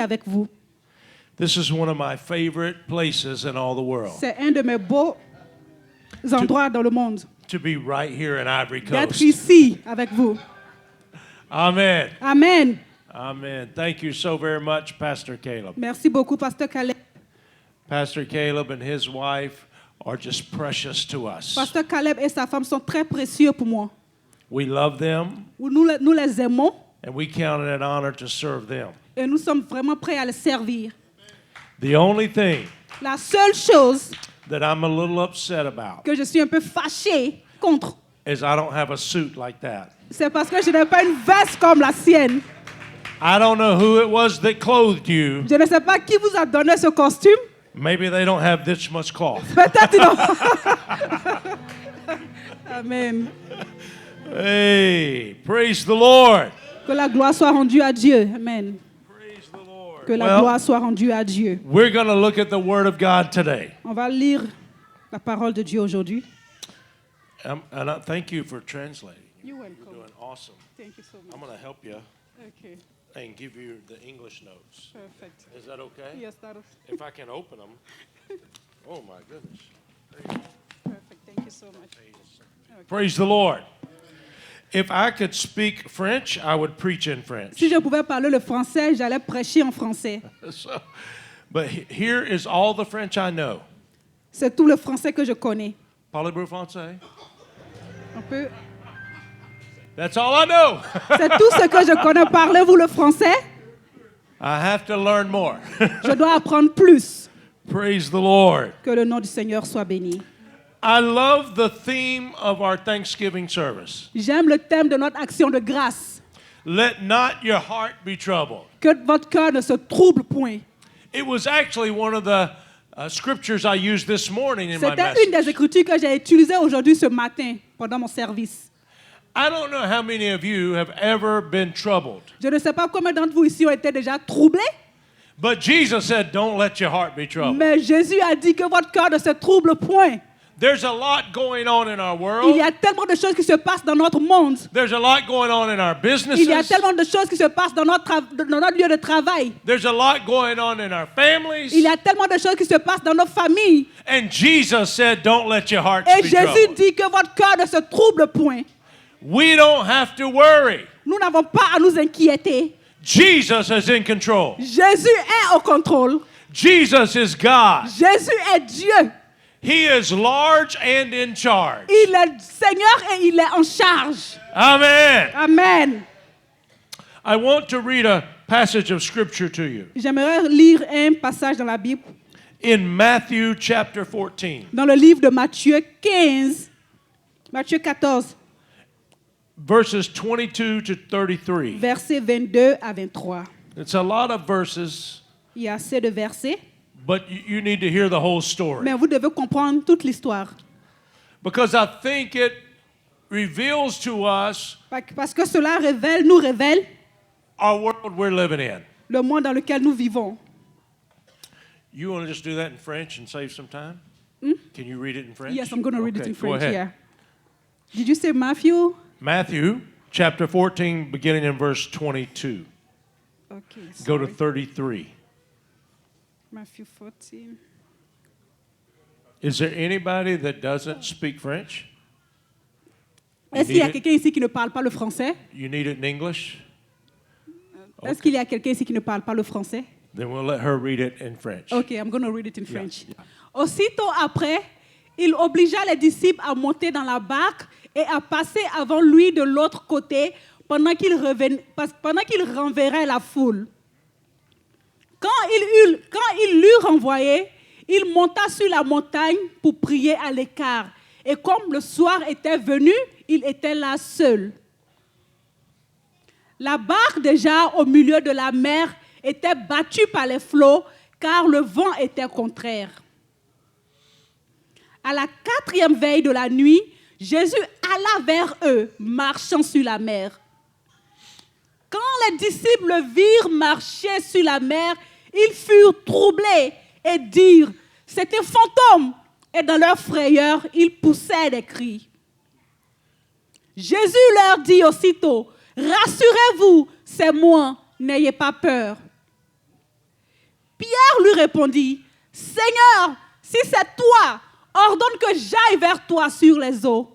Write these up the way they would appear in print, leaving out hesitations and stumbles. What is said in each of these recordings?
avec vous. This is one of my favorite places in all the world. C'est un de mes beaux endroits dans le monde. To be right here in Ivory D'être Coast. ici avec vous. Amen. Amen. Amen. Thank you so very much, Pastor Caleb. Merci beaucoup, Pasteur Caleb. Pastor Caleb and his wife are just precious to us. Pasteur Caleb et sa femme sont très précieux pour moi. We love them, Nous les aimons and we count it an honor to serve them. et nous sommes vraiment prêts à les servir. The only thing La seule chose that I'm a little upset about que je suis un peu fâchée contre, is I don't have a suit like that. c'est parce que je n'ai pas une veste comme la sienne. I don't know who it was that clothed you. Je ne sais pas qui vous a donné ce costume. Maybe they don't have this much cloth. Peut-être non. Amen. Hey, praise the Lord. Que la gloire soit rendue à Dieu. Amen. Praise the Lord. Que la Well, gloire soit rendue à Dieu. we're going to look at the Word of God today. On va lire la parole de Dieu aujourd'hui. And I thank you for translating. You're You're welcome. doing awesome. Thank you so much. I'm going to help you Okay, and give you the English notes. perfect. Is that okay? Yes, that is If I can open them. Oh, my goodness. perfect. Thank you so much. Praise the Lord. If I could speak French, I would preach in French. Si je pouvais parler le français, j'allais prêcher en français. So, but here is all the French I know. C'est tout le français que je connais. Parlez-vous français? Un peu. That's all I know. C'est tout ce que je connais. Parlez-vous le français? I have to learn more. Je dois apprendre plus. Praise the Lord. Que le nom du Seigneur soit béni. I love the theme of our Thanksgiving service. J'aime le thème de notre action de grâce. Let not your heart be troubled. Que votre cœur ne se trouble point. It was actually one of the scriptures I used this morning in my C'était une des message. écritures que j'ai utilisées aujourd'hui ce matin pendant mon service. I don't know how many of you have ever been troubled, Je ne sais pas combien d'entre vous ici ont été déjà troublés, but Jesus said, don't let your heart be troubled. mais Jésus a dit que votre cœur ne se trouble point. There's a lot going on in our Il world. y a tellement de choses qui se passent dans notre monde. There's a lot going on in our Il y a businesses. tellement de choses qui se passent dans notre lieu de travail. There's a lot going on in our families. Il y a tellement de choses qui se passent dans nos familles. And Jesus said, don't let your hearts Et be Jésus troubled. dit que votre cœur ne se trouble point. We don't have to worry. Nous n'avons pas à nous inquiéter. Jesus is in control. Jésus est au contrôle. Jesus is God. Jésus est Dieu. He is large and in charge. Il est Seigneur et il est en charge. Amen. Amen. I want to read a passage of scripture to you. J'aimerais lire un passage dans la Bible, In Matthew chapter 14, dans le livre de Matthieu 15, Matthieu 14, verses 22 to 33. versets 22 à 23. It's a lot of verses, Il y a assez de versets, but you need to hear the whole story. mais vous devez comprendre toute l'histoire. Because I think it reveals to us Parce que cela nous révèle our world we're living in. le monde dans lequel nous vivons. You want to just do that in French and save some time? Can you read it in French? Yes, I'm going to read it Okay, in go French ahead. here. Did you say Matthew? Matthew chapter 14, beginning in verse 22. Okay, Go to sorry. 33. Matthew 14. Is there anybody that doesn't speak French? Est-ce qu'il y a need it? quelqu'un ici qui ne parle pas le français? You need it in English? Est-ce qu'il y a quelqu'un ici qui ne parle pas le français? Then we'll let her read it in French. Okay, I'm going to read it in Yeah, French. yeah. Aussitôt après, il obligea les disciples à monter dans la barque et à passer avant lui de l'autre côté pendant qu'il renverrait la foule. Quand il l'eut renvoyé, il monta sur la montagne pour prier à l'écart. Et comme le soir était venu, il était là seul. La barque déjà au milieu de la mer était battue par les flots car le vent était contraire. À la 4e veille de la nuit, Jésus alla vers eux, marchant sur la mer. Quand les disciples le virent marcher sur la mer, ils furent troublés et dirent « C'est un fantôme !» Et dans leur frayeur, ils poussaient des cris. Jésus leur dit aussitôt « Rassurez-vous, c'est moi, n'ayez pas peur. » lui répondit, « Seigneur, si c'est toi, ordonne que j'aille vers toi sur les eaux. »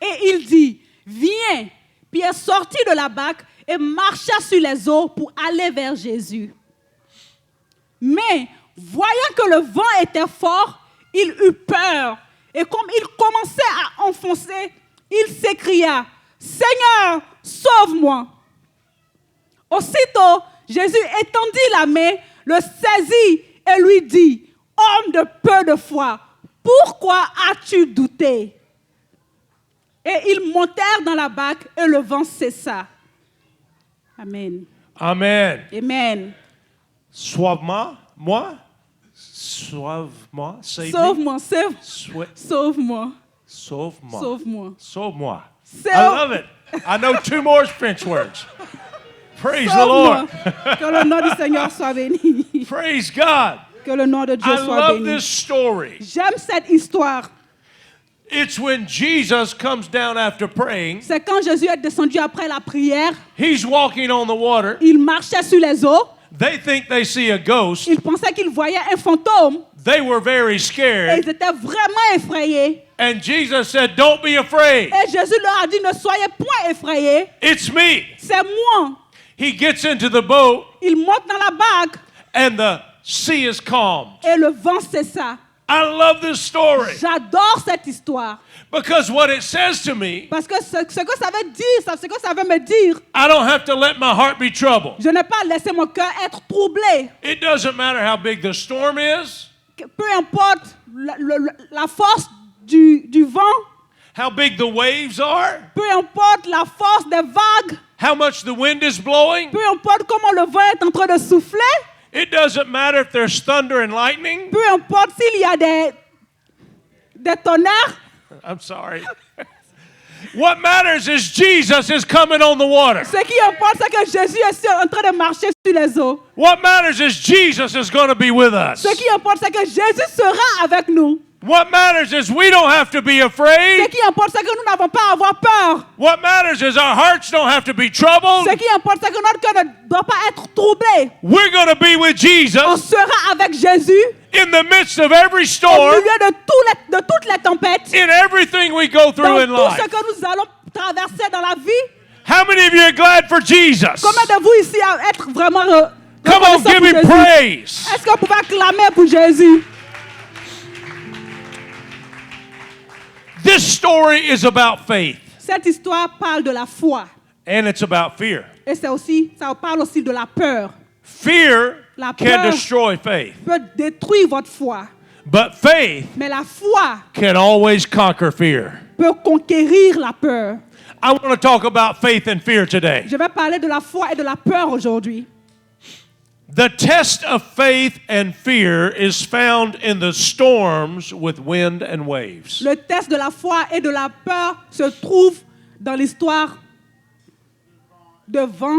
Et il dit, « Viens. » Pierre sortit de la barque et marcha sur les eaux pour aller vers Jésus. Mais, voyant que le vent était fort, il eut peur. Et comme il commençait à enfoncer, il s'écria, « Seigneur, sauve-moi !» Aussitôt, Jésus étendit la main, le saisit et lui dit, « Homme de peu de foi, pourquoi as-tu douté ?» Et ils montèrent dans la barque et le vent cessa. Amen. Amen. Amen. Sauve-moi. Sauve-moi. Save me. Sauve-moi, Swe- sauve-moi, Sauve-moi. sauve-moi. Sauve-moi. Sauve- I love it. I know 2 more French words. Praise the Sauve-moi. Lord. Que le nom du Seigneur soit béni. Praise God. Que le nom de Dieu I soit love béni. this story. J'aime cette histoire. It's when Jesus comes down after praying. C'est quand Jésus est descendu après la prière, He's walking on the water. il marchait sur les eaux, They think they see a ghost. il pensait qu'il voyait un fantôme They were very et scared. ils étaient vraiment effrayés. And Jesus said, "Don't be afraid. Et Jésus leur a dit, ne soyez point effrayés, It's me." c'est moi. He gets into the boat Il monte dans la barque and the sea is calm. et le vent cessa. I love this story J'adore cette histoire because what it says to me, parce que ce que ça veut dire, ce que ça veut me dire, I don't have to let my heart be troubled. je n'ai pas laissé mon cœur être troublé. It doesn't matter how big the storm is, Peu importe la force du vent, how big the waves are, peu importe la force des vagues, how much the wind is blowing. peu importe comment le vent est en train de souffler, It doesn't matter if there's thunder and lightning. peu importe s'il y a des tonnerres. I'm sorry. What matters is Jesus is coming on the water. Ce qui importe, c'est que Jésus est en train de marcher sur les eaux. What matters is Jesus is going to be with us. Ce qui importe, c'est que Jésus sera avec nous. What matters is we don't have to be Ce afraid. qui importe, c'est que nous n'avons pas à avoir peur. What matters is our hearts don't have to be troubled. Ce qui importe, c'est que notre cœur ne doit pas être troublé. We're going to be with On Jesus sera avec Jésus in the midst of every au storm, milieu de toutes les tempêtes, in everything we go dans through in tout ce life. que nous allons traverser dans la vie. How many of you are glad for Jesus? Combien de vous ici à être vraiment Come on, reconnaissants give pour him Jésus? praise. Est-ce que vous pouvez acclamer pour Jésus? This story is about faith, Cette histoire parle de la foi. and it's about fear. Et ça parle aussi de la peur. Fear La can peur. destroy faith, Peut détruire votre foi. but faith Mais la foi can always conquer fear. peut conquérir la peur. I want to talk about faith and fear today. Je vais parler de la foi et de la peur aujourd'hui. The test of faith and fear is found in the storms with wind and waves. Le test de la foi et de la peur se trouve dans l'histoire de vent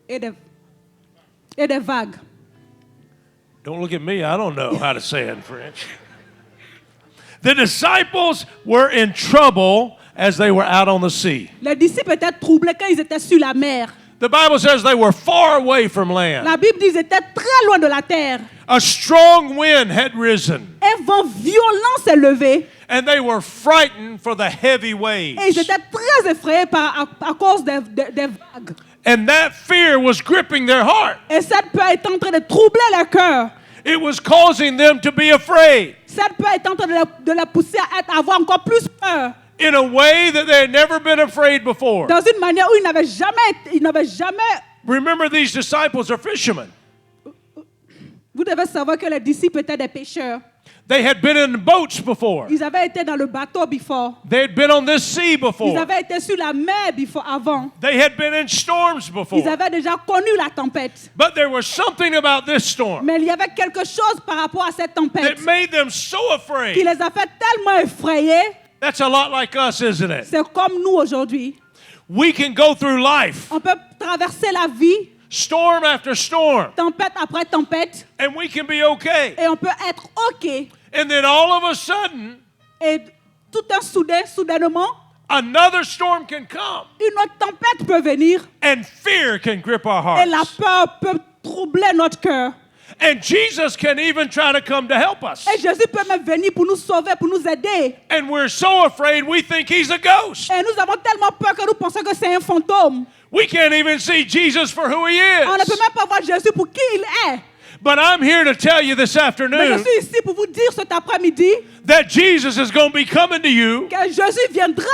et des vagues. Don't look at me, I don't know how to say it in French. The disciples were in trouble as they were out on the sea. Les disciples étaient troublés quand ils étaient sur la mer. The Bible says they were far away from land. La Bible dit qu'ils étaient très loin de la terre. A strong wind had risen, Un vent violent s'est levé and they were frightened for the heavy et ils waves. étaient très effrayés à cause des vagues. And that fear was gripping their heart. Et cette peur est en train de troubler leur cœur. It was causing them to be afraid Cette peur est en train de les pousser à avoir encore plus peur. in a way that they had never been afraid before. Dans une manière où ils n'avaient jamais. Remember, these disciples are fishermen. Vous devez savoir que les disciples étaient des pêcheurs. They had been in boats before. Ils avaient été dans le bateau before. They had been on this sea Ils before. avaient été sur la mer avant. They had been in storms Ils before. avaient déjà connu la tempête. But there was something about this storm Mais il y avait quelque chose par rapport à cette tempête that made them so qui afraid. les a fait tellement effrayés. That's a lot like us, isn't it? C'est comme nous aujourd'hui. We can go through life, On peut traverser la vie, storm after storm, tempête après tempête, and we can be okay. et on peut être OK. And then all of a sudden, Et tout un soudainement, another storm can come, une autre tempête peut venir and fear can grip our et la hearts. peur peut troubler notre cœur. And Jesus can even try to come to help us. Et Jésus peut même venir pour nous sauver, pour nous aider. And we're so afraid we think he's a ghost. Et nous avons tellement peur que nous pensons que c'est un fantôme. We can't even see Jesus for who he On ne peut is. même pas voir Jésus pour qui il est. But I'm here to tell you this Mais je afternoon suis ici pour vous dire cet après-midi that Jesus is going to be coming to you que Jésus viendra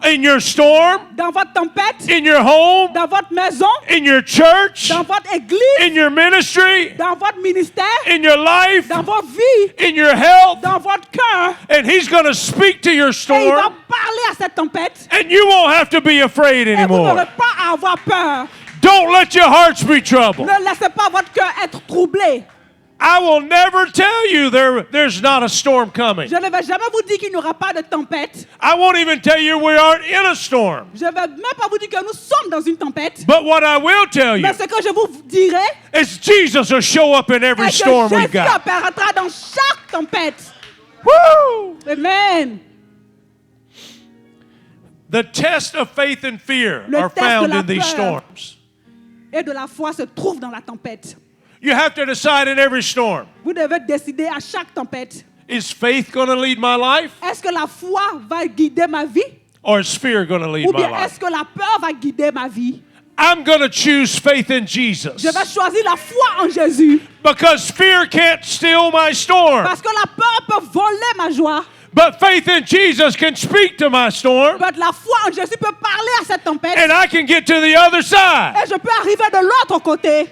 in your storm, dans votre tempête, in your home, dans votre maison, in your church, dans votre église, in your ministry, dans votre ministère, in your life, dans vos vies, in your health, dans votre cœur. and he's going to speak to your Et il va storm, parler à cette tempête. and you won't have to be afraid Et vous anymore. n'aurez pas à avoir peur. Don't let your hearts be troubled. Ne laissez pas votre cœur être troublé. I will never tell you there's not a storm coming. Je ne vais jamais vous dire qu'il n'y aura pas de tempête. I won't even tell you we aren't in a storm. Je ne vais même pas vous dire que nous sommes dans une tempête. But what I will tell you Mais ce que je vous dirai is Jesus will show up in every est que storm we've Jésus got. apparaîtra dans chaque tempête. Woo! Amen. The test of faith and fear Le are test de found la in these peur. storms. Et de la foi se trouve dans la tempête. You have to decide in every storm. Vous devez décider à chaque tempête. Is faith going to lead my life, Est-ce que la foi va guider ma vie? or is fear going to lead Ou my bien life? est-ce que la peur va guider ma vie? I'm going to choose faith in Jesus Je vais choisir la foi en Jésus. because fear can't steal my storm. Parce que la peur peut voler ma joie. But faith in Jesus can speak to my storm, Mais la foi en Jésus peut parler à cette tempête. and I can get to the other side, Et je peux arriver de l'autre côté.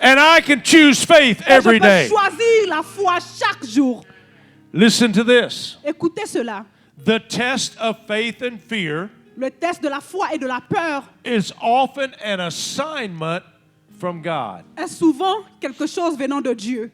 and I can choose faith Et je every peux day. choisir la foi chaque jour. Listen to this. Écoutez cela. The test of faith and fear Le test de la foi et de la peur is often an assignment from God. est souvent quelque chose venant de Dieu.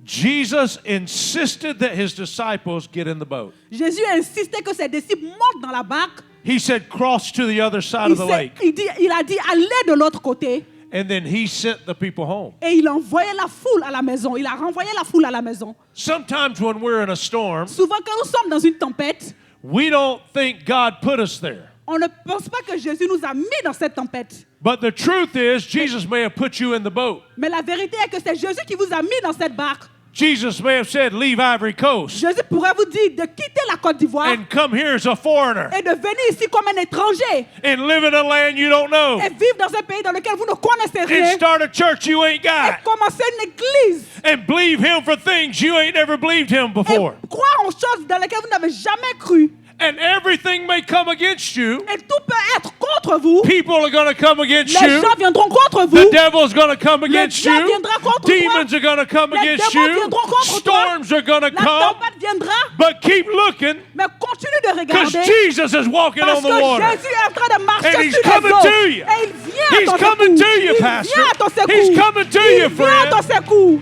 Jesus insisted that his disciples get in the boat. Jésus a insisté que ses disciples montent dans la barque. He said, cross to the other side of the lake. Il a dit, allez de l'autre côté. And then he sent the people home. Et il a envoyé la foule à la maison. Il a renvoyé la foule à la maison. Sometimes when we're in a storm, Souvent, quand nous sommes dans une tempête, we don't think God put us there. on ne pense pas que Jésus nous a mis dans cette tempête. But the truth is, Jesus may have put you in the boat. Mais la vérité est que c'est Jésus qui vous a mis dans cette barque. Jesus may have said, leave Ivory Coast Jésus pourrait vous dire de quitter la Côte d'Ivoire and come here as a foreigner et de venir ici comme un étranger and live in a land you don't know et vivre dans un pays dans lequel vous ne connaissez and rien start a church you ain't et got commencer une église and believe him for things you ain't never believed him et before. croire en choses dans lesquelles vous n'avez jamais cru. And everything may come against you. Et tout peut être contre vous. People are going to come against Les you. gens viendront contre vous. The devil's going to come against diable you. viendra contre Demons toi. are going to come Les against démons you. viendront contre toi. Storms are going to La come. tempête viendra, But keep looking mais continue de because regarder. Jesus is walking Parce on the que water. Jésus est en train de marcher And he's sur coming les eaux. to you. Et il vient He's à ton coming secours. to you, Il Pastor. vient à ton secours. He's coming to you, Il vient à ton friend. secours.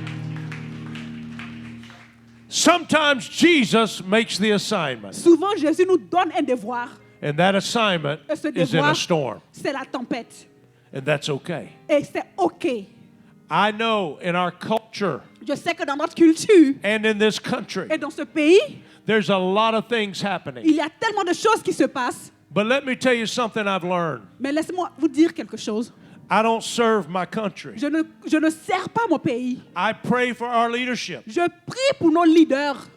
Sometimes Jesus makes the assignment, Souvent, Jésus nous donne un devoir. and that assignment Et ce is in devoir, a storm, c'est la tempête. and that's okay. Et c'est OK. I know in our culture Je sais que dans notre culture and in this country, et dans ce pays, there's a lot of things happening. il y a tellement de choses qui se passent. But let me tell you something I've learned. Mais laissez-moi vous dire quelque chose. I don't serve my country. Je ne sers pas mon pays. I pray for our leadership, Je prie pour nos leaders,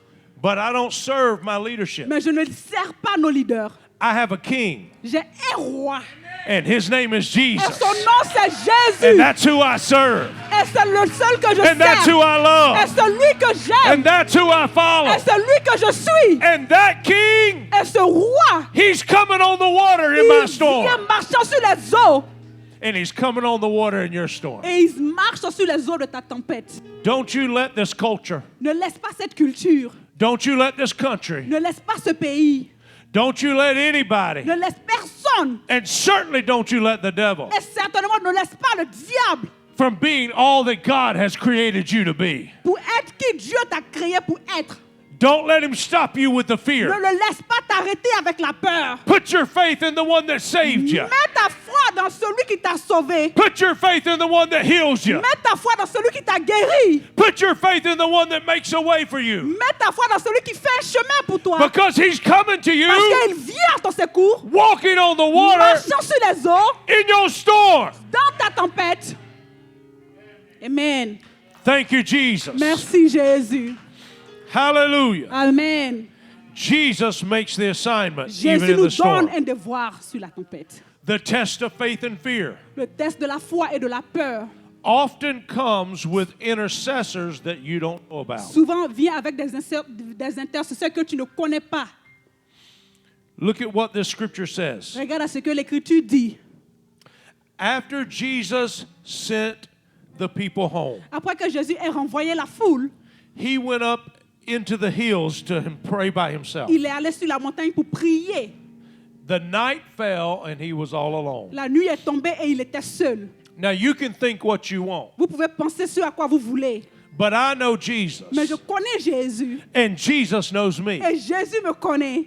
but I don't serve my leadership. mais je ne sers pas nos leaders. I have a king, J'ai un roi. and his name is Et Jesus. son nom, c'est And Jésus. that's who I serve. Et c'est le seul que je And that's who sers. I Et love. c'est lui que j'aime. And that's who I follow. Et c'est lui que je suis. And that king, Et ce roi, he's coming on the water in my il storm. vient marchant sur les eaux. And he's coming on the water in your storm. Et il marche sur les eaux de ta tempête. Don't you let this culture, Ne laisse pas cette culture. don't you let this country, Ne laisse pas ce pays. don't you let anybody, Ne laisse personne. and certainly don't you let the devil, Et certainement ne laisse pas le diable from being all that God has created you to be. pour être qui Dieu t'a créé pour être. Don't let him stop you with the Ne fear. le laisse pas t'arrêter avec la peur. Put your faith in the one that saved you. Mets ta foi dans celui qui t'a sauvé. Put your faith in the one that heals you. Mets ta foi dans celui qui t'a guéri. Put your faith in the one that makes a way for you. Mets ta foi dans celui qui fait un chemin pour toi. Because he's coming to Parce you, qu'il vient à ton secours, walking on the water marchant sur les eaux, in your storm. dans ta tempête. Amen. Thank you, Jesus. Merci Jésus. Hallelujah. Amen. Jesus makes the assignment even Jésus in nous the storm. donne un devoir sur la tempête. The test of faith and fear Le test de la foi et de la peur often comes with intercessors that you don't know about. souvent vient avec des intercesseurs que tu ne connais pas. Look at what this scripture says. Regarde à ce que l'Écriture dit. After Jesus sent the people home, Après que Jésus ait renvoyé la foule, he went up into the hills to pray by himself. il est allé sur la montagne pour prier. The night fell and he was all alone. La nuit est tombée et il était seul. Now you can think what you want, Vous pouvez penser ce à quoi vous voulez. but I know Jesus, Mais je connais Jésus. and Jesus knows me. Et Jésus me connaît.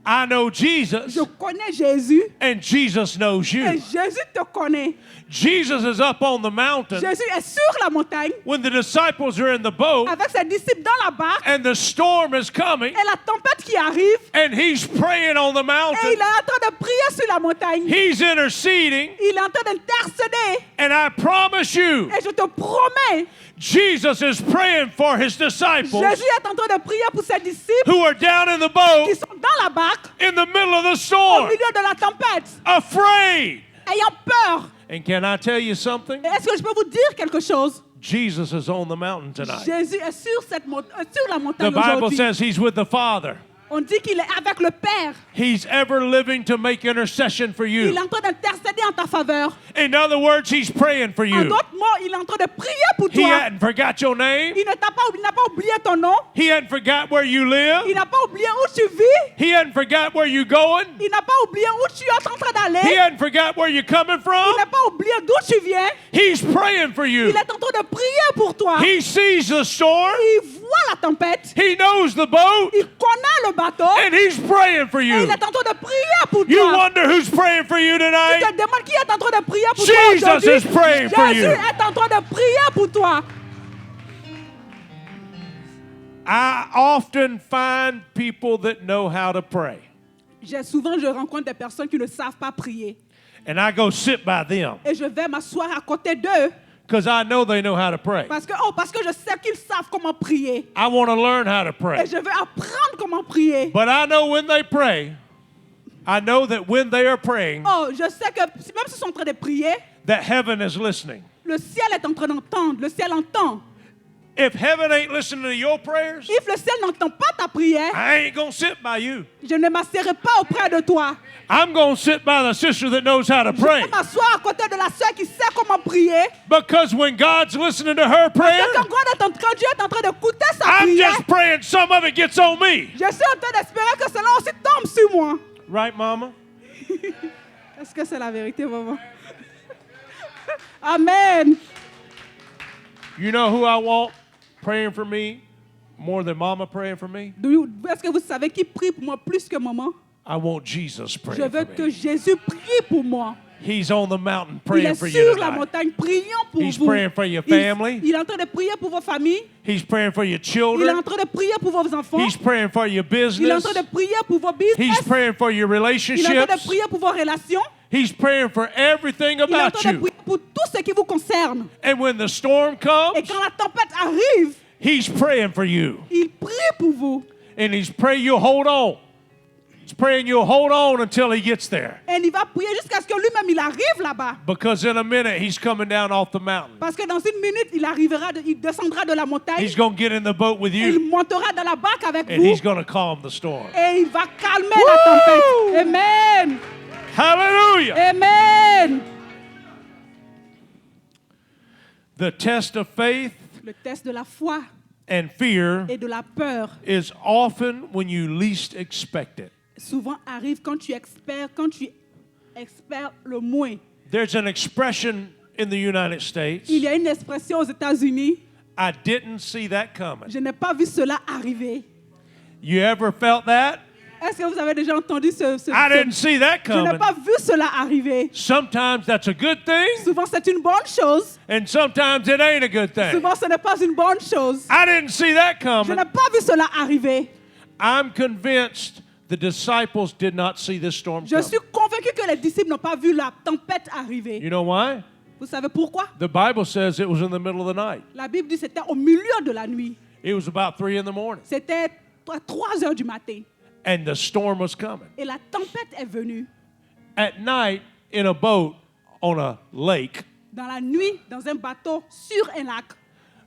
I know Jesus, Je connais Jésus. and Jesus knows Et you. Jésus te connaît. Jesus is up on the mountain Jésus est sur la montagne when the disciples are in the boat avec ses disciples dans la barque. and the storm is coming, Et la tempête qui arrive. and he's praying on the Et mountain. il est en train de prier sur la montagne. He's interceding, Il est en train d'intercéder. and I promise you, Et je te promets, Jesus is praying for his disciples Jésus est en train de prier pour ses disciples who are down in the qui boat sont dans la barque in the middle of the au storm, milieu de la tempête, afraid. ayant peur. And can I tell you something? Et est-ce que je peux vous dire quelque chose? Jesus is on the mountain tonight. Jésus est sur la The montagne Bible aujourd'hui. says he's with the Father. On dit qu'il est avec le Père. He's ever living to make intercession for Il you. est en train d'intercéder en ta faveur. In other words, he's praying for En you. d'autres mots, il est en train de prier pour He toi. hadn't forgot your name. Il n'a pas oublié ton nom. He hadn't forgot where you Il live. n'a pas oublié où tu vis. He hadn't forgot where you're going. Il n'a pas oublié où tu es en train He d'aller. hadn't forgot where you're coming Il from. n'a pas oublié d'où tu viens. He's praying for you. Il est en train de prier pour toi. He sees the storm. Il voit la tempête. He knows the boat. Il connaît le bateau. And he's praying for Et you. il est en train de prier pour You toi. wonder who's praying for you Tu tonight? te demandes qui est en train de prier pour Jesus toi aujourd'hui. is praying for Jésus you. est en train de prier pour toi. I often find people that know how to pray. Je rencontre des personnes qui ne savent pas prier. And I go sit by them Et je vais m'asseoir à côté d'eux because I know they know how to pray. parce que je sais qu'ils savent comment prier. I want to learn how to Et pray. je veux apprendre comment prier. But I know when they pray, I know that when they are praying, Oh, je sais que même s'ils sont en train de prier, that heaven is listening. le ciel est en train d'entendre. Le ciel entend. If heaven ain't listening to your prayers, If le ciel n'entend pas ta prière, I ain't going to sit by you. je ne m'asserai pas auprès de toi. I'm going to sit by the sister that knows how to Je pray. vais m'asseoir à côté de la sœur qui sait comment prier. Because when God's listening to her Parce prayer, que quand Dieu est en train d'écouter sa I'm prière, just praying some of it gets on me. je suis en train d'espérer que cela aussi tombe sur moi. Right, Mama? Est-ce que c'est la vérité, maman? Amen. You know who I want praying for me more than Mama praying for me? Est-ce que vous savez qui prie pour moi plus que maman? I want Jesus Je praying veux for que me. Jésus prie pour moi. He's on the mountain Il praying est for you sur la tonight. montagne priant pour He's vous. praying for your family. Il est en train de prier pour vos familles. He's praying for your Il est children. en train de prier pour vos enfants. He's praying for your Il est en business. train de prier pour vos He's business. praying for your Il est en train de relationships. prier pour vos relations. He's praying for everything Il est en about train de you. prier pour tout ce qui vous concerne. And when the storm Et comes, quand la tempête arrive, He's praying for you. il prie pour vous. And He's praying you'll hold on. He's praying you'll hold on until He gets there. Et il va prier jusqu'à ce que lui-même il arrive là-bas. Because in a minute, He's coming down off the mountain. Parce que dans une minute, il descendra de la montagne. He's going to get in the boat with Et you. il montera dans la barque avec And vous. He's going to calm the storm. Et il va calmer la tempête. Amen. Hallelujah. Amen. The test of faith Le test de la foi and fear et de la peur is often when you least expect it. souvent arrive quand tu espères le moins. There's an expression in the United States. Il y a une expression aux États-Unis. I didn't see that coming. Je n'ai pas vu cela arriver. You ever felt that? Est-ce que vous avez déjà entendu I didn't see that Je n'ai coming. pas vu cela arriver. Sometimes that's a good thing, Souvent, c'est une bonne chose. and sometimes it ain't a good thing. Souvent, ce n'est pas une bonne chose. I didn't see that Je coming. n'ai pas vu cela arriver. I'm convinced the disciples did not see this storm Je coming. suis convaincu que les disciples n'ont pas vu la tempête arriver. You know why? Vous savez pourquoi? The Bible says it was in the middle of the night. La Bible dit que c'était au milieu de la nuit. It was about 3 in the morning. C'était à 3 heures du matin. And the storm was coming. Et la tempête est venue. At night, in a boat on a lake, Dans la nuit, dans un bateau sur un lac,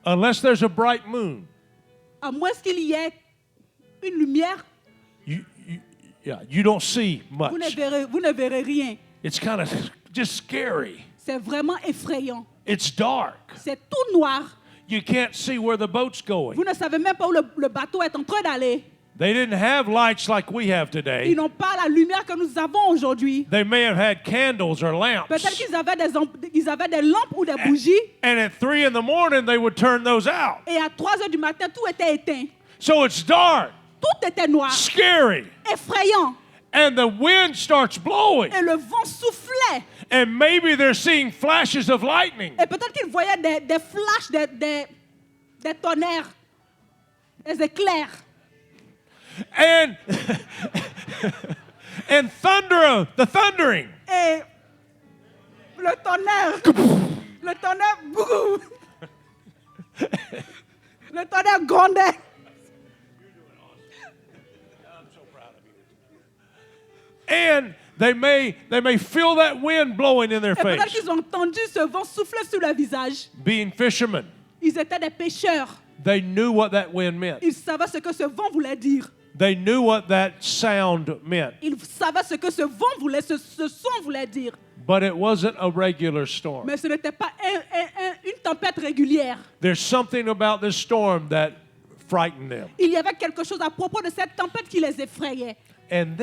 unless there's a bright moon, à moins qu'il y ait une lumière, you don't see much. vous ne verrez rien. It's kind of just scary. C'est vraiment effrayant. It's dark. C'est tout noir. You can't see where the boat's going. Vous ne savez même pas où le bateau est en train d'aller. They didn't have lights like we have today. Ils n'ont pas la lumière que nous avons aujourd'hui. They may have had candles or lamps. Peut-être qu'ils avaient des lampes ou des bougies. And at 3 in the morning, they would turn those out. Et à 3 heures du matin, tout était éteint. So it's dark, Tout était noir, scary, effrayant. and the wind starts blowing. Et le vent soufflait. And maybe they're seeing flashes of lightning. Et peut-être qu'ils voyaient des flashs, des tonnerres, des éclairs. And and the thundering. Et le tonnerre, boum. Le tonnerre grondait. And they may feel that wind blowing in their Et peut-être face. qu'ils ont entendu ce vent souffler sur leur visage. Being fishermen, Ils étaient des pêcheurs. they knew what that wind meant. Ils savaient ce que ce vent voulait dire. They knew what that sound meant. Ils savaient ce que ce vent voulait, ce son voulait dire. But it wasn't a regular storm. Mais ce n'était pas une tempête régulière. There's something about this storm that frightened them. Il y avait quelque chose à propos de cette tempête qui les effrayait. And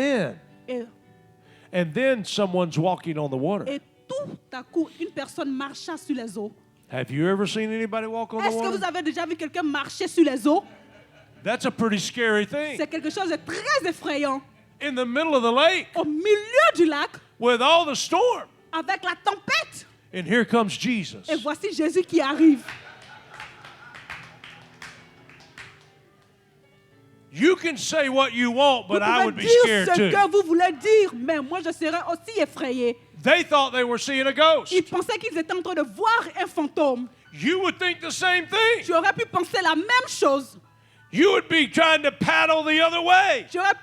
then someone's walking on the water. Et tout à coup, une personne marcha sur les eaux. Have you ever seen anybody walk on the Est-ce que vous water? avez déjà vu quelqu'un marcher sur les eaux? That's a pretty scary thing. C'est quelque chose de très effrayant. In the middle of the lake Au milieu du lac, with all the storm. avec la tempête. And here comes Jesus. Et voici Jésus qui arrive. You can say what you want, Vous but I would pouvez be dire scared ce too. que vous voulez dire, mais moi je serais aussi effrayé. They thought they were seeing a ghost. Ils pensaient qu'ils étaient en train de voir un fantôme. You would think the same thing. J'aurais pu penser la même chose. You would be trying to paddle the other way. Tu aurais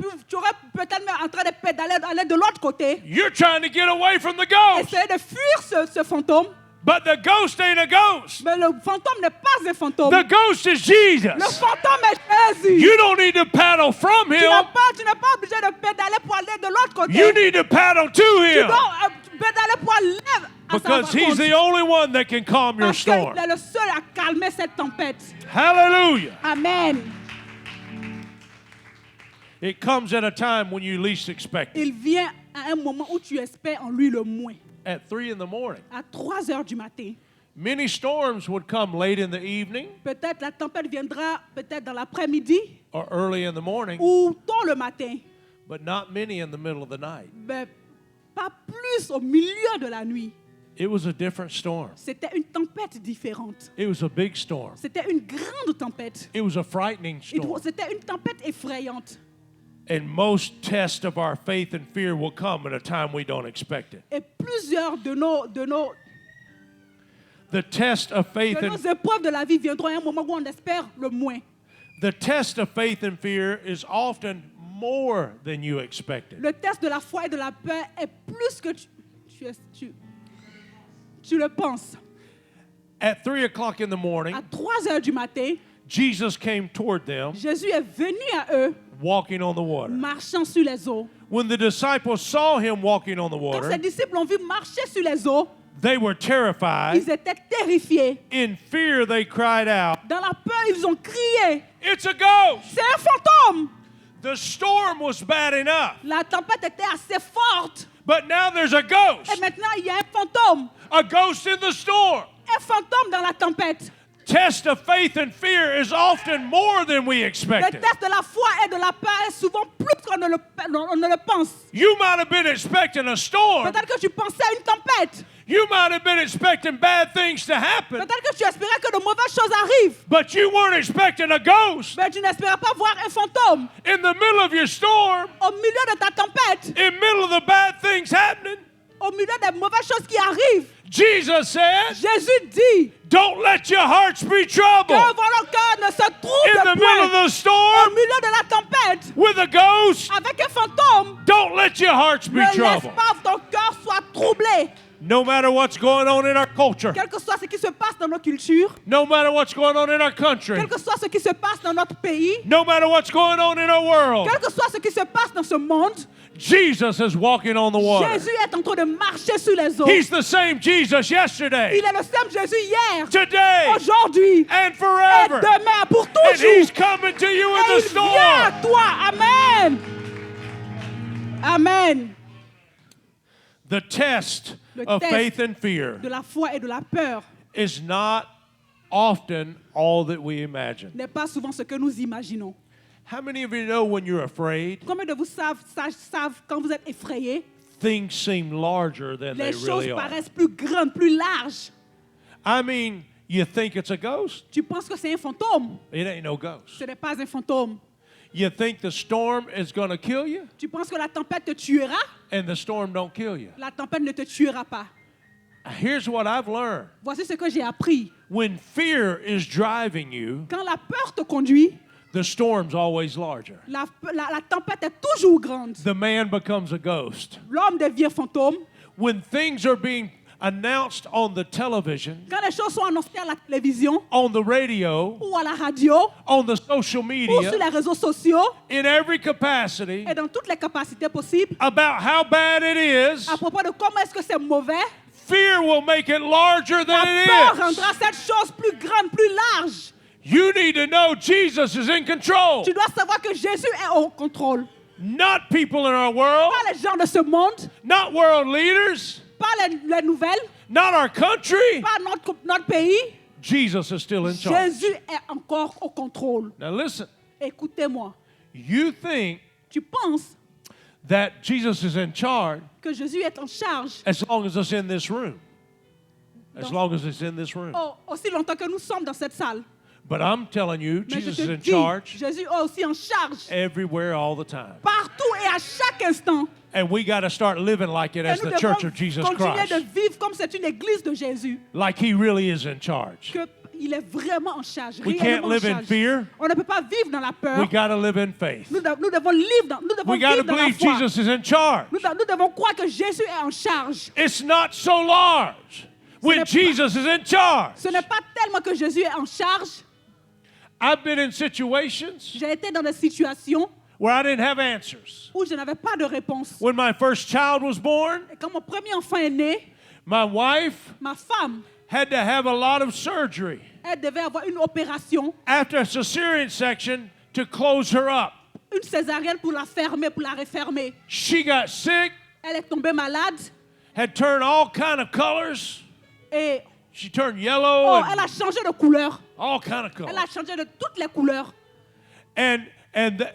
peut-être même en train de pédaler, aller de l'autre côté. You're trying to get away from the ghost. Essayer de fuir ce fantôme. But the ghost ain't a ghost. Mais le fantôme n'est pas un fantôme. The ghost is Le Jesus. fantôme est Jésus. You don't need to paddle from Tu him. n'es pas obligé de pédaler pour aller de l'autre côté. You need to paddle to Tu him. dois pédaler pour aller à sa Because he's rencontre. the only one that can calm your Parce storm. qu'il est le seul à calmer cette tempête. Hallelujah. Amen. It comes at a time when you least expect it. Il vient à un moment où tu espères en lui le moins. At 3 in the morning. À 3 heures du matin. Many storms would come late in the evening Peut-être la tempête viendra peut-être dans l'après-midi or early in the morning, ou tôt le matin. but not many in the middle of the night. Mais pas plus au milieu de la nuit. It was a different storm. C'était une tempête différente. It was a big storm. C'était une grande tempête. It was a frightening storm. C'était une tempête effrayante. And most tests of our faith and fear will come at a time we don't expect it. Et plusieurs de nos The test of faith and épreuves de la vie viendront à un moment où on espère le moins. the test of faith and fear is often more than you expected. Le test de la foi et de la peur est plus que tu le penses. At 3 o'clock in the morning, À 3 heures du matin, Jesus came toward them, Jésus est venu à eux, walking on the water. marchant sur les eaux. When the disciples saw him walking on the Quand water, ses disciples ont vu marcher sur les eaux, they were terrified. ils étaient terrifiés. In fear, they cried out, Dans la peur, ils ont crié. "It's a ghost!" C'est un fantôme. The storm was bad enough, La tempête était assez forte. but now there's a ghost. Et maintenant, il y a un fantôme. A ghost in the storm. Un fantôme dans la tempête. Test of faith and fear is often more than we Le expected. test de la foi et de la peur est souvent plus qu'on ne le pense. You might have been expecting a storm. Peut-être que tu pensais à une tempête. You might have been expecting bad things to happen, Peut-être que tu espérais que de mauvaises choses arrivent. but you weren't expecting a ghost. Mais tu n'espérais pas voir un fantôme. In the middle of your storm, Au milieu de ta tempête, in the middle of the bad things happening, au milieu des mauvaises choses qui arrivent, Jesus said, Jésus dit don't let your hearts be que troubled. votre cœur ne se In trouble the middle of point. the Au storm, milieu de la tempête, with a ghost, avec un fantôme, don't let your hearts be ne laisse troubled. pas que ton cœur soit troublé. No matter what's going on in our culture, Quel que soit ce qui se passe dans nos cultures, no matter what's going on in our country, quel que soit ce qui se passe dans notre pays, no matter what's going on in our world, quel que soit ce qui se passe dans ce monde, Jesus is walking on the water. Jésus est en train de marcher sur les eaux. He's the same Jesus yesterday, Il est le même Jésus hier, today, aujourd'hui and et forever. demain, pour And toujours. He's coming to you in Et the il vient à storm. toi. Amen. Amen. The test Le of test faith and fear de la foi et de la peur is not often all that we imagine. n'est pas souvent ce que nous imaginons. How many of you know when you're afraid, Combien de vous savent quand vous êtes effrayés, things seem larger than they les choses really are? paraissent plus grandes, plus larges. I mean, you think it's a ghost? Tu penses que c'est un fantôme. It ain't no ghost. Ce n'est pas un fantôme. You think the storm is going to kill you, Tu penses que la tempête te tuera. and the storm don't kill you. La tempête ne te tuera pas. Here's what I've learned. Voici ce que j'ai appris. When fear is driving you, Quand la peur te conduit, the storm's always larger. la tempête est toujours grande. The man becomes a ghost. L'homme devient fantôme. When things are being announced on the television, Quand les choses sont annoncées à la télévision on the radio, ou à la radio on the social ou media, sur les réseaux sociaux in every capacity, et dans toutes les capacités possibles, about how bad it is, à propos de comment est-ce que c'est mauvais, fear will make it larger than la peur it is. rendra cette chose plus grande, plus large. You need to know Jesus is in control. Tu dois savoir que Jésus est au contrôle. Not people in our world, Pas les gens de ce monde, not world leaders, pas les nouvelles, not our country. pas notre pays. Jesus is still in charge. Jésus est encore au contrôle. Now listen, Écoutez-moi. you think Tu penses that Jesus is in charge que Jésus est en charge as long as it's in this room. As Donc- long as it's in this room. aussi longtemps que nous sommes dans cette salle. But I'm telling you, Mais je Jesus te is in dis, charge Jésus est aussi en charge everywhere all the time. partout et à chaque instant. And we got to start living like it Et as nous the devons church of Jesus continuer Christ. de vivre comme c'est une église de Jésus. Like he really is in charge. Il est vraiment en charge. We can't réellement en live in charge. fear. On ne peut pas vivre dans la peur. We got to live in faith. Nous devons We got to vivre dans la believe foi. Jesus is in charge. Nous devons croire que Jésus est en charge. It's not so large when n'est pas- Jesus is in charge. Ce n'est pas tellement que Jésus est en charge. I've been in situations J'ai été dans des situations where I didn't have answers. où je n'avais pas de réponse. When my first child was born, Et quand mon premier enfant est né, my wife ma femme, had to have a lot of surgery elle devait avoir une opération, after a cesarean section to close her up. une césarienne pour la fermer, pour la refermer. She got sick, Elle est tombée malade had turned all kind of colors. et She turned yellow elle and a changé de couleur. all kind of Elle a colors. changé de toutes les couleurs.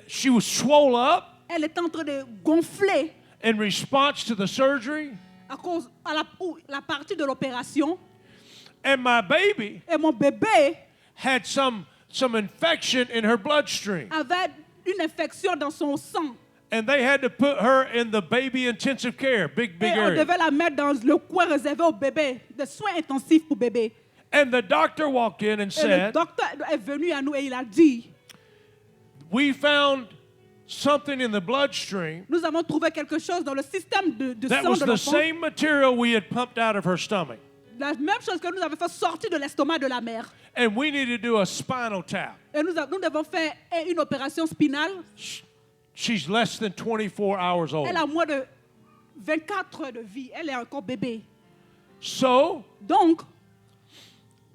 She was swole up Elle est en train de gonfler in response to the surgery. à cause à la partie de l'opération. And my baby Et mon bébé had some infection in her bloodstream. avait une infection dans son sang. And they had to put her in the baby intensive care, big Et on area. devait la mettre dans le coin réservé au bébé, des soins intensifs pour bébé. And the doctor walked in and Et le said, docteur est venu à nous et il a dit, we found something in the bloodstream nous avons trouvé quelque chose dans le système de that sang was de the l'enfant. same material we had pumped out of her stomach. La même chose que nous avons fait sortir de l'estomac de la mère. And we need to do a spinal tap. Et nous devons faire une opération spinale. She's less than 24 hours old. Elle a moins de 24 heures de vie. Elle est encore bébé. So Donc,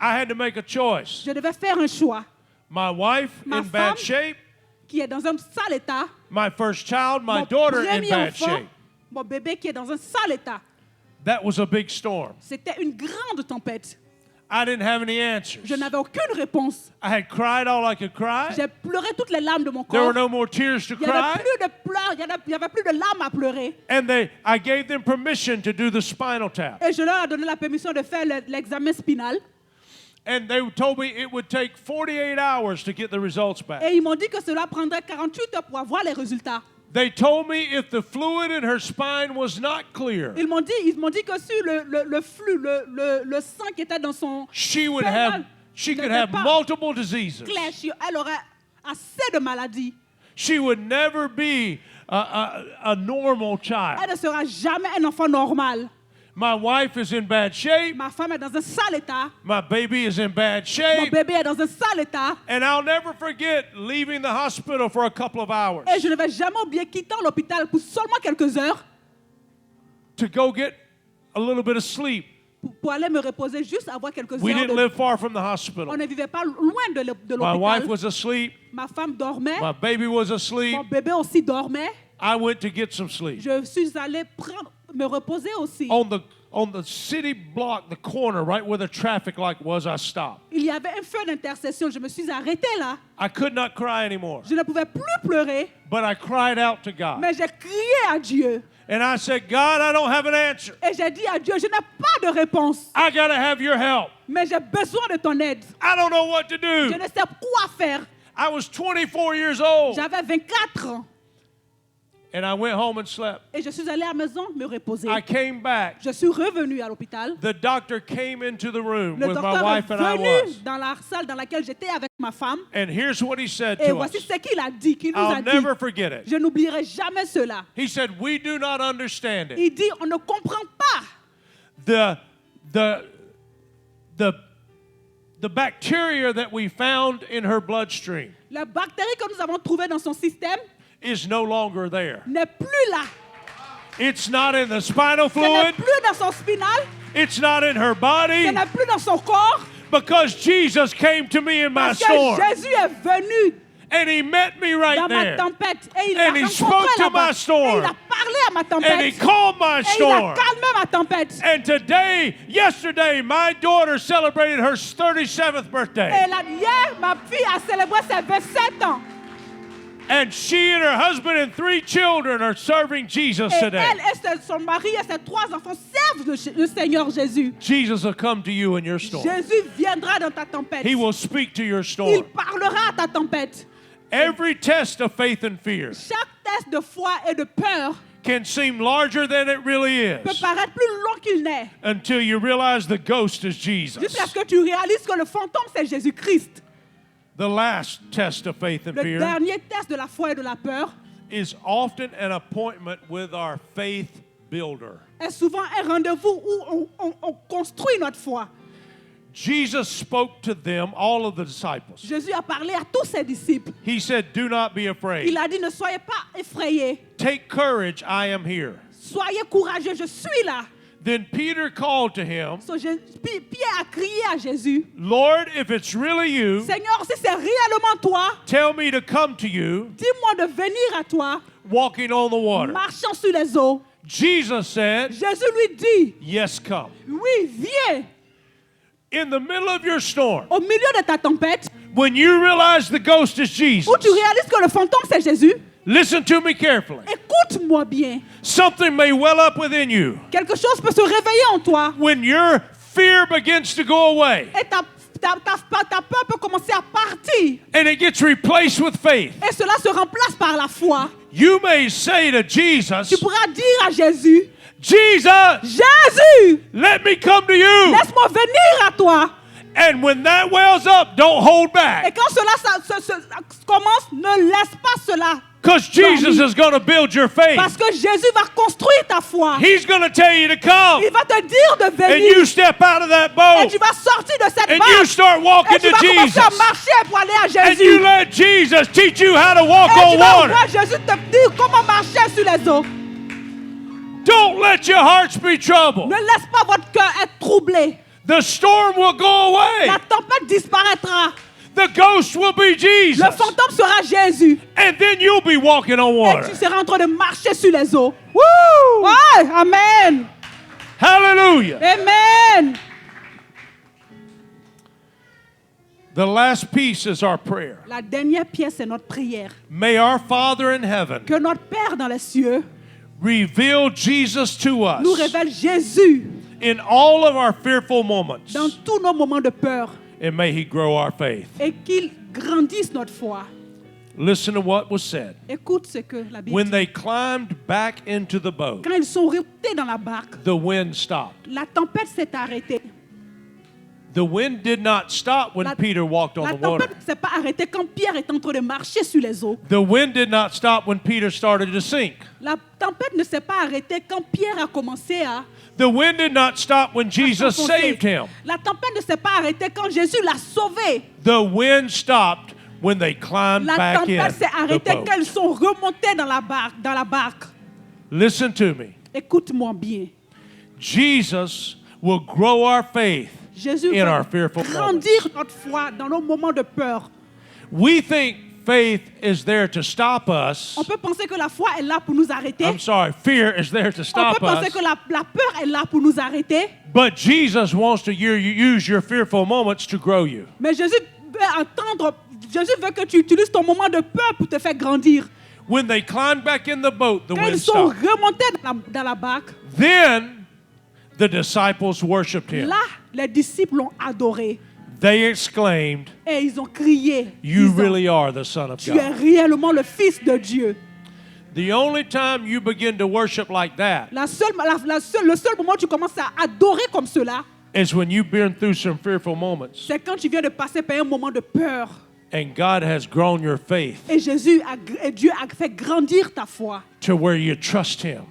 I had to make a choice. je devais faire un choix My wife Ma in bad femme- shape, qui est dans un sale état. my first child, my Mon daughter in premier bad enfant, shape. mon bébé qui est dans un sale état. That was a big storm. C'était une grande tempête. I didn't have any answers. Je n'avais aucune réponse. I had cried all I could cry. J'ai pleuré toutes les larmes de mon There were corps. no more tears to Il n'y avait cry. plus de pleurs, il n'y avait plus de larmes à pleurer. And I gave them permission to do the spinal tap. Et je leur ai donné la permission de faire l'examen spinal. And they told me it would take 48 hours to get the results back. Et ils m'ont dit que cela prendrait 48 heures pour avoir les résultats. They told me if the fluid in her spine was not clear, Ils m'ont dit que si le flux, le sang qui était dans son she would spinal she could n'était have pas multiple diseases. clair, elle aurait assez de maladies. She would never be a normal child. Elle ne sera jamais un enfant normal. My wife is in bad shape. Ma femme est dans un sale état. My baby is in bad Mon shape. bébé est dans un sale état. And I'll never forget leaving the hospital for a couple of hours Et je ne vais jamais oublier quittant l'hôpital pour seulement quelques heures to go get a little bit of sleep. pour aller me reposer, juste avoir quelques We heures. didn't live far from the hospital. On ne vivait pas loin de My wife l'hôpital. was asleep. Ma femme dormait. My baby was asleep. Mon bébé aussi dormait. I went to get some sleep. Je suis allée me reposer aussi. On the city block, the corner, right where the traffic light was, I stopped. Il y avait un feu d'intercession. Je me suis arrêtée là. I could not cry anymore, Je ne pouvais plus pleurer, but I cried out to God. mais j'ai crié à Dieu. And I said, God, I don't have an answer. Et j'ai dit à Dieu, je n'ai pas de réponse, I got to have your help. mais j'ai besoin de ton aide. I don't know what to Je do. ne sais quoi faire. I was 24 years old, J'avais 24 ans and I went home and slept. et je suis allée à la maison me reposer. I came back. Je suis revenue à l'hôpital. The doctor came into the room Le with my docteur est wife and I venu was. dans la salle dans laquelle j'étais avec ma femme. And here's what he said Et to voici us. ce qu'il a dit, qu'il nous a I'll dit. never forget it. Je n'oublierai jamais cela. He said, we do not understand it. Il dit, on ne comprend pas The bacteria that we found in her bloodstream la bactérie que nous avons trouvée dans son système is no longer there. n'est plus là. It's not in the spinal Ce n'est fluid. plus dans son spinal, It's not in her body ce n'est plus dans son corps, because Jesus came to me in my parce que storm Jésus est venu and he met me right dans ma there tempête et il And m'a he rencontré spoke to là-bas. my storm. Et il a parlé à ma and he tempête calmed my et il a storm. calmé ma tempête. And yesterday, my daughter celebrated her 37th birthday. Et hier, ma fille a célébré ses 27 ans. And she and her husband and 3 children are serving Jesus Et today. elle et son mari et ses 3 enfants servent le Seigneur Jésus. Jesus will come to you in your storm. Jésus viendra dans ta tempête. He will speak to your Il storm. parlera à ta tempête. Every test of faith and fear Chaque test de foi et de peur can seem larger than it really peut is paraître plus long qu'il n'est, until you realize the ghost is Jesus. jusqu'à ce que tu réalises que le fantôme, c'est Jésus-Christ. The last test of faith and Le fear dernier test de la foi et de la peur is often an appointment with our faith builder. est souvent un rendez-vous où on construit notre foi. Jesus spoke to them, all of the disciples. Jésus a parlé à tous ses disciples. He said, do not be afraid. Il a dit, ne soyez pas effrayés. Take courage, I am here. Soyez courageux, je suis là. Then Peter called to him, Pierre a crié à Jésus, Lord, if it's really you, Seigneur, si c'est réellement toi, tell me to come to you dis-moi de venir à toi, walking on the water. marchant sur les eaux. Jesus said, Jésus lui dit, yes, come. oui, viens. In the middle of your storm, Au milieu de ta tempête, when you realize the ghost is Jesus, où tu réalises que le fantôme c'est Jésus, listen to me carefully. écoute-moi bien. Something may well up within you. Quelque chose peut se réveiller en toi When your fear begins to go away et ta peur peut commencer à partir and it gets replaced with faith, et cela se remplace par la foi. you may say to Jesus, Tu pourras dire à Jésus, Jesus, Jésus, let me come to you. laisse-moi venir à toi. And when that wells up, don't hold Et back. quand cela commence, ne laisse pas cela. Because Jesus is going to build your faith. Parce que Jésus va construire ta foi. He's going to tell you to come. Il va te dire de And venir. you step out of that Et boat. tu vas sortir de cette And you barque. start walking Et tu to vas commencer à Jesus. marcher pour aller à And you Jésus. let Jesus teach you how to walk Et on tu vas water. voir Jésus te dire comment marcher sur les eaux. Don't let your hearts be troubled. Ne laisse pas votre cœur être troublé. The storm will go away. La tempête disparaîtra. The ghost will be Jesus. Le fantôme sera Jésus. And then you'll be walking on Et water. tu seras en train de marcher sur les eaux. Woo! Ouais, amen. Hallelujah. Amen. The last piece is our prayer. La dernière pièce, c'est notre prière. May our Father in heaven Que notre Père dans les cieux reveal Jesus to nous us révèle Jésus in all of our fearful moments. dans tous nos moments de peur And may He grow our faith. et qu'il grandisse notre foi. Listen to what was said. Écoute ce que la Bible When dit. they climbed back into the boat, Quand ils sont remontés dans la barque, the wind stopped. la tempête s'est arrêtée. The wind did not stop when La- Peter walked on La the water. tempête ne s'est pas arrêtée quand Pierre est en train de marcher sur les eaux. The wind did not stop when Peter started to sink. La tempête ne s'est pas arrêtée quand Pierre a commencé à The wind did not stop when Jesus s'enfoncer. saved him. La tempête ne s'est pas arrêtée quand Jésus l'a sauvé. The wind stopped when they climbed La back in tempête s'est the arrêtée boat. quand ils sont remontés dans la barque. Listen to me. Écoute-moi bien. Jesus will grow our faith Jésus in our va fearful moments. grandir notre foi dans nos moments de peur. We think faith is there to stop us. On peut penser que la foi est là pour nous arrêter. I'm sorry, fear is there to On stop peut penser us. que la peur est là pour nous arrêter. But Jesus wants to use your fearful moments to grow you. Mais Jésus veut que tu utilises ton moment de peur pour te faire grandir. When they climbed back in the boat, the Quand wind ils sont stopped. remontés dans la barque, Then the disciples worshiped him. là, les disciples l'ont adoré. They exclaimed, Et ils ont crié, "You disant, really are the Son of tu es God." réellement le Fils de Dieu. The only time you begin to worship like that Le seul moment où tu commences à adorer comme cela, is when you've been through some fearful moments c'est quand tu viens de passer par un moment de peur. and God has grown your faith Et Dieu a fait grandir ta foi. to where you trust him,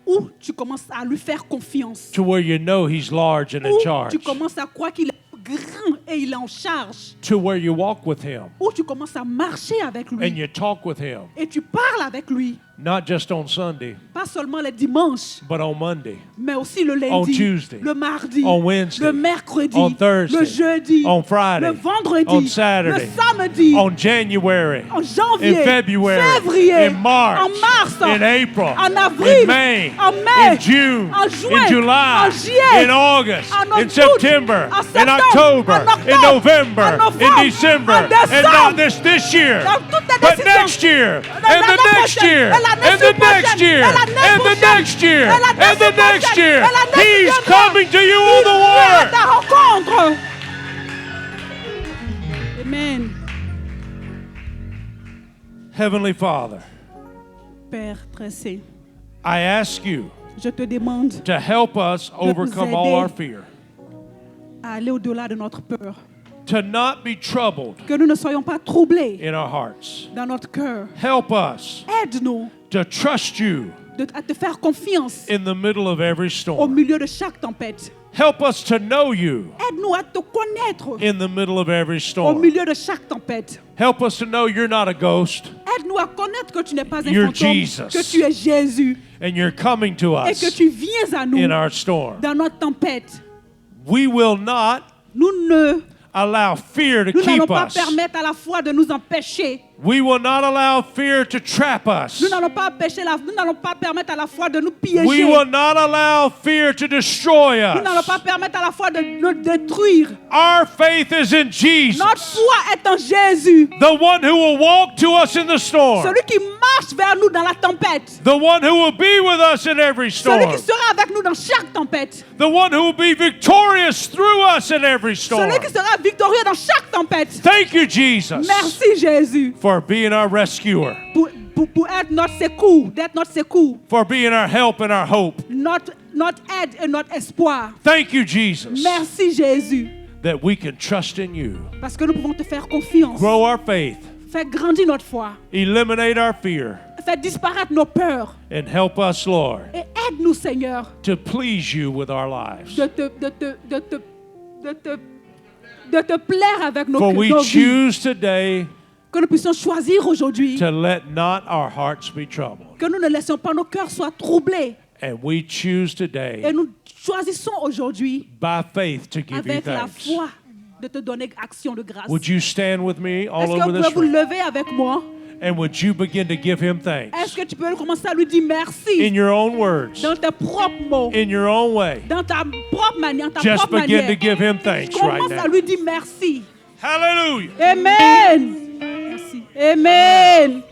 Où tu commences à lui faire confiance. to where you know he's large and in Où charge, tu commences à croire qu'il est grand et il est en charge. to where you walk with him Où tu commences à marcher avec and lui. you talk with him, Et tu parles avec lui. not just on Sunday, Pas seulement les dimanches, but on Monday, mais aussi le On lundi, Tuesday, le mardi, on Wednesday, le mercredi, on Thursday, le jeudi, on Friday, le vendredi, on Saturday, le samedi, on January, en janvier, in February, février, in March, en mars, in April, en avril, in May, en mai, in June, en juin, in July, en juillet, in August, en in août, September, en in septembre, October, en octobre, in November, en novembre, in December, en décembre, and not this year, dans toutes les but décisions, next year, and l'année the next prochaine, year, et l'année and the prochaine, next year, et l'année and the prochaine, next year, et l'année and the next prochaine, year. et l'année qui He's viendra. coming to you on Il the vient à water. ta rencontre. Amen. Heavenly Father, Père très saint, I ask you je te demande to help us overcome all our fear, à aller au-delà de notre peur. to not be troubled Que nous ne soyons pas troublés in our hearts. dans notre cœur. Help us Aide-nous to trust you à te faire confiance in the middle of every au storm. milieu de chaque tempête. Help us to know you Aide-nous à te connaître in the middle of every au storm. milieu de chaque tempête. Help us to know you're not a ghost Aide-nous à connaître que tu n'es pas un You're fantôme, Jesus. que tu es Jésus and you're coming to et que us tu viens à nous in our storm. dans notre tempête. We will not Nous allow fear to n'allons keep pas us. permettre à la foi de nous empêcher. We will not allow fear to trap us. Nous n'allons pas permettre à la foi de nous piéger. We will not allow fear to destroy Nous n'allons us. pas permettre à la foi de nous détruire. Our faith is in Jesus, Notre foi est en Jésus, the one who will walk to us in the storm, celui qui marche vers nous dans la tempête, the one who will be with us in every celui storm, qui sera avec nous dans chaque tempête, the one who will be victorious through us in every storm. celui qui sera victorieux dans chaque tempête. Thank you, Jesus, Merci Jésus for being our rescuer, pour être notre secours, d'être notre secours, for being our help and our hope. notre aide et notre espoir. Thank you, Jesus, Merci Jésus, that we can trust in you. parce que nous pouvons te faire confiance. Grow our faith, Fais grandir notre foi, eliminate our fear, fais disparaître nos peurs and help us, Lord, et aide-nous Seigneur to please you with our lives. de te plaire avec nos For we nos vies. choose today Que nous puissions choisir aujourd'hui to let not our hearts be troubled. que nous ne laissions pas nos cœurs soient troublés. And we choose Et today nous choisissons aujourd'hui by faith to give you avec la thanks. foi de te donner action de grâce. Would you stand with me all Est-ce que over vous this pouvez vous room? lever avec moi? And would you begin to give him Est-ce thanks que tu peux commencer à lui dire merci in your own words, dans tes propres mots, in your own way? dans ta propre manière, ta Just propre begin to manière. give him thanks right Commence à now. lui dire merci. Hallelujah. Amen. Merci. Amen.